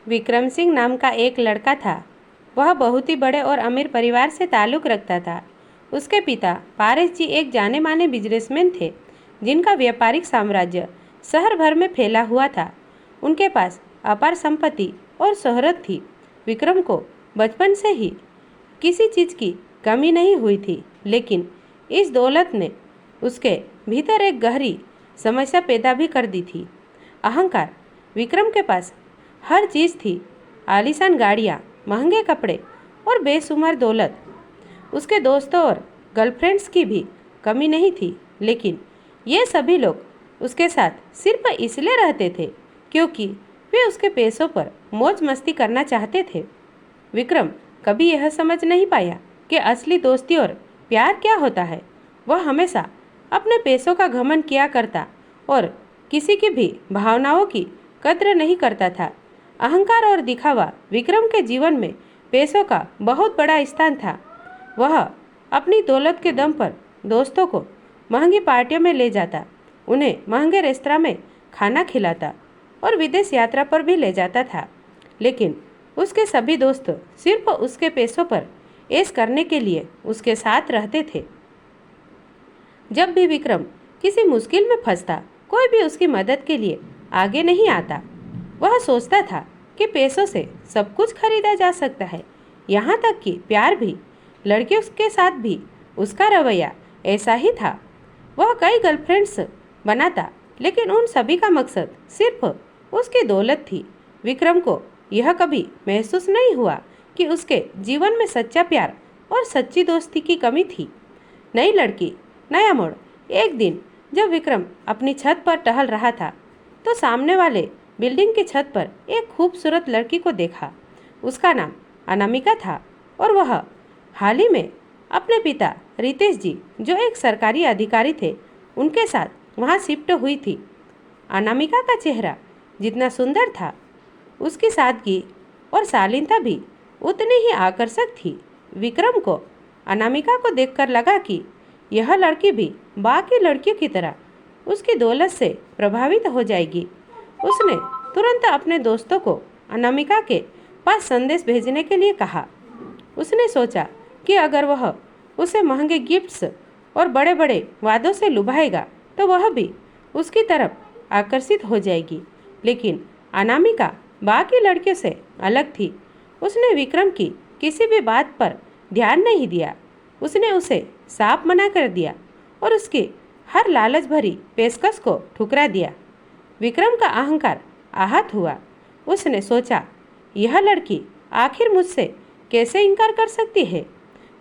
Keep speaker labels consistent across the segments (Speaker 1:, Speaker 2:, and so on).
Speaker 1: विक्रम सिंह नाम का एक लड़का था। वह बहुत ही बड़े और अमीर परिवार से ताल्लुक़ रखता था। उसके पिता पारस जी एक जाने माने बिजनेसमैन थे, जिनका व्यापारिक साम्राज्य शहर भर में फैला हुआ था। उनके पास अपार संपत्ति और शोहरत थी। विक्रम को बचपन से ही किसी चीज़ की कमी नहीं हुई थी, लेकिन इस दौलत ने उसके भीतर एक गहरी समस्या पैदा भी कर दी थी, अहंकार। विक्रम के पास हर चीज़ थी, आलीशान गाड़ियाँ, महंगे कपड़े और बेशुमार दौलत। उसके दोस्तों और गर्लफ्रेंड्स की भी कमी नहीं थी, लेकिन ये सभी लोग उसके साथ सिर्फ इसलिए रहते थे क्योंकि वे उसके पैसों पर मौज मस्ती करना चाहते थे। विक्रम कभी यह समझ नहीं पाया कि असली दोस्ती और प्यार क्या होता है। वह हमेशा अपने पैसों का घमंड किया करता और किसी की भी भावनाओं की कद्र नहीं करता था। अहंकार और दिखावा विक्रम के जीवन में पैसों का बहुत बड़ा स्थान था। वह अपनी दौलत के दम पर दोस्तों को महंगी पार्टियों में ले जाता, उन्हें महंगे रेस्तरां में खाना खिलाता और विदेश यात्रा पर भी ले जाता था, लेकिन उसके सभी दोस्त सिर्फ उसके पैसों पर ऐश करने के लिए उसके साथ रहते थे। जब भी विक्रम किसी मुश्किल में फंसता, कोई भी उसकी मदद के लिए आगे नहीं आता। वह सोचता था कि पैसों से सब कुछ खरीदा जा सकता है, यहाँ तक कि प्यार भी। लड़कियों के साथ भी उसका रवैया ऐसा ही था। वह कई गर्लफ्रेंड्स बनाता, लेकिन उन सभी का मकसद सिर्फ उसकी दौलत थी। विक्रम को यह कभी महसूस नहीं हुआ कि उसके जीवन में सच्चा प्यार और सच्ची दोस्ती की कमी थी। नई लड़की, नया मोड़। एक दिन जब विक्रम अपनी छत पर टहल रहा था, तो सामने वाले बिल्डिंग की छत पर एक खूबसूरत लड़की को देखा। उसका नाम अनामिका था और वह हाल ही में अपने पिता रितेश जी, जो एक सरकारी अधिकारी थे, उनके साथ वहाँ शिफ्ट हुई थी। अनामिका का चेहरा जितना सुंदर था, उसकी सादगी और शालीनता भी उतनी ही आकर्षक थी। विक्रम को अनामिका को देखकर लगा कि यह लड़की भी बाकी लड़कियों की तरह उसकी दौलत से प्रभावित हो जाएगी। उसने तुरंत अपने दोस्तों को अनामिका के पास संदेश भेजने के लिए कहा। उसने सोचा कि अगर वह उसे महंगे गिफ्ट्स और बड़े बड़े वादों से लुभाएगा तो वह भी उसकी तरफ आकर्षित हो जाएगी। लेकिन अनामिका बाकी लड़कियों से अलग थी। उसने विक्रम की किसी भी बात पर ध्यान नहीं दिया। उसने उसे साफ मना कर दिया और उसकी हर लालच भरी पेशकश को ठुकरा दिया। विक्रम का अहंकार आहत हुआ। उसने सोचा, यह लड़की आखिर मुझसे कैसे इनकार कर सकती है।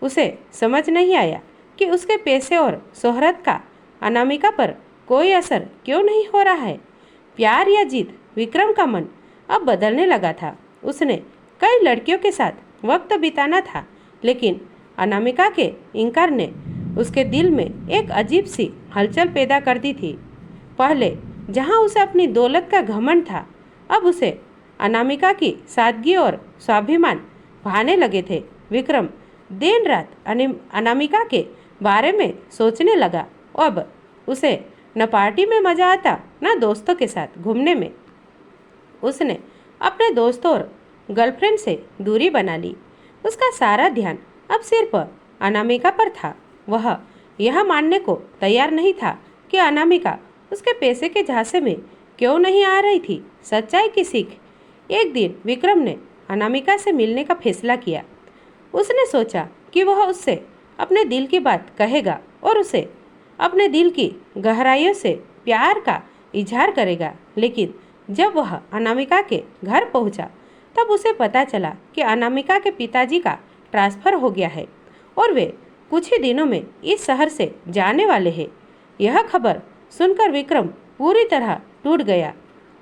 Speaker 1: उसे समझ नहीं आया कि उसके पैसे और शोहरत का अनामिका पर कोई असर क्यों नहीं हो रहा है। प्यार या जीत, विक्रम का मन अब बदलने लगा था। उसने कई लड़कियों के साथ वक्त बिताना था, लेकिन अनामिका के इनकार ने उसके दिल में एक अजीब सी हलचल पैदा कर दी थी। पहले जहां उसे अपनी दौलत का घमंड था, अब उसे अनामिका की सादगी और स्वाभिमान भाने लगे थे। विक्रम दिन रात अनामिका के बारे में सोचने लगा। अब उसे न पार्टी में मज़ा आता, न दोस्तों के साथ घूमने में। उसने अपने दोस्तों और गर्लफ्रेंड से दूरी बना ली। उसका सारा ध्यान अब सिर्फ अनामिका पर था। वह यह मानने को तैयार नहीं था कि अनामिका उसके पैसे के झांसे में क्यों नहीं आ रही थी। सच्चाई की सीख। एक दिन विक्रम ने अनामिका से मिलने का फैसला किया। उसने सोचा कि वह उससे अपने दिल की बात कहेगा और उसे अपने दिल की गहराइयों से प्यार का इजहार करेगा। लेकिन जब वह अनामिका के घर पहुंचा, तब उसे पता चला कि अनामिका के पिताजी का ट्रांसफ़र हो गया है और वे कुछ ही दिनों में इस शहर से जाने वाले हैं। यह खबर सुनकर विक्रम पूरी तरह टूट गया।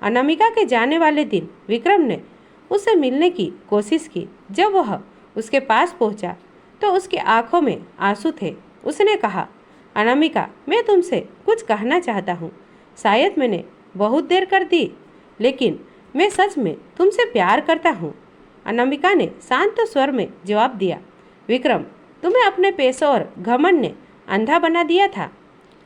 Speaker 1: अनामिका के जाने वाले दिन विक्रम ने उससे मिलने की कोशिश की। जब वह उसके पास पहुंचा, तो उसकी आंखों में आंसू थे। उसने कहा, अनामिका, मैं तुमसे कुछ कहना चाहता हूँ। शायद मैंने बहुत देर कर दी, लेकिन मैं सच में तुमसे प्यार करता हूँ। अनामिका ने शांत स्वर में जवाब दिया, विक्रम, तुम्हें अपने पैसों और घमंड ने अंधा बना दिया था।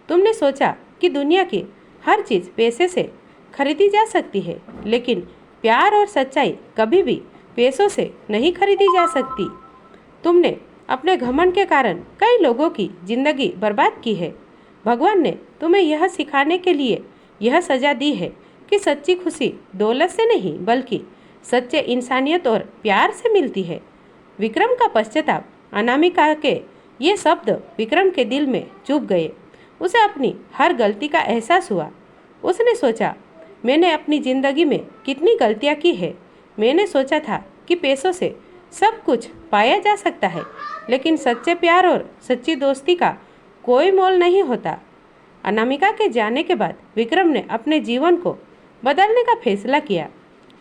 Speaker 1: तुमने सोचा कि दुनिया की हर चीज़ पैसे से खरीदी जा सकती है, लेकिन प्यार और सच्चाई कभी भी पैसों से नहीं खरीदी जा सकती। तुमने अपने घमंड के कारण कई लोगों की जिंदगी बर्बाद की है। भगवान ने तुम्हें यह सिखाने के लिए यह सजा दी है कि सच्ची खुशी दौलत से नहीं बल्कि सच्चे इंसानियत और प्यार से मिलती है। विक्रम का पश्चाताप। अनामिका के ये शब्द विक्रम के दिल में चुभ गए। उसे अपनी हर गलती का एहसास हुआ। उसने सोचा, मैंने अपनी ज़िंदगी में कितनी गलतियाँ की है। मैंने सोचा था कि पैसों से सब कुछ पाया जा सकता है, लेकिन सच्चे प्यार और सच्ची दोस्ती का कोई मोल नहीं होता। अनामिका के जाने के बाद विक्रम ने अपने जीवन को बदलने का फैसला किया।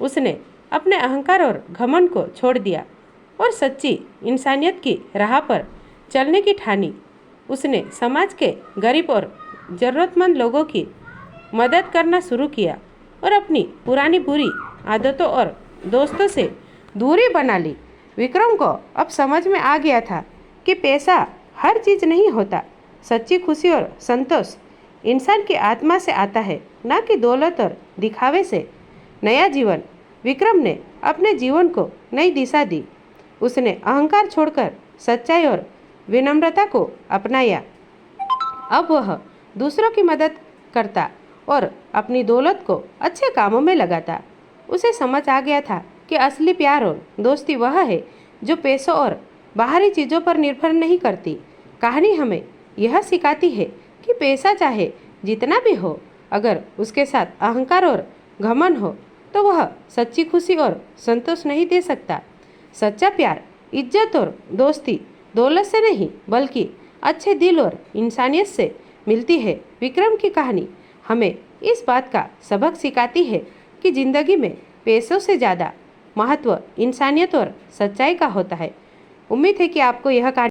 Speaker 1: उसने अपने अहंकार और घमंड को छोड़ दिया और सच्ची इंसानियत की राह पर चलने की ठानी। उसने समाज के गरीब और ज़रूरतमंद लोगों की मदद करना शुरू किया और अपनी पुरानी बुरी आदतों और दोस्तों से दूरी बना ली। विक्रम को अब समझ में आ गया था कि पैसा हर चीज़ नहीं होता। सच्ची खुशी और संतोष इंसान की आत्मा से आता है, न कि दौलत और दिखावे से। नया जीवन। विक्रम ने अपने जीवन को नई दिशा दी। उसने अहंकार छोड़कर सच्चाई और विनम्रता को अपनाया। अब वह दूसरों की मदद करता और अपनी दौलत को अच्छे कामों में लगाता। उसे समझ आ गया था कि असली प्यार और दोस्ती वह है जो पैसों और बाहरी चीज़ों पर निर्भर नहीं करती। कहानी हमें यह सिखाती है कि पैसा चाहे जितना भी हो, अगर उसके साथ अहंकार और घमंड हो तो वह सच्ची खुशी और संतोष नहीं दे सकता। सच्चा प्यार, इज्जत और दोस्ती दौलत से नहीं बल्कि अच्छे दिल और इंसानियत से मिलती है। विक्रम की कहानी हमें इस बात का सबक सिखाती है कि ज़िंदगी में पैसों से ज़्यादा महत्व इंसानियत और सच्चाई का होता है। उम्मीद है कि आपको यह कहानी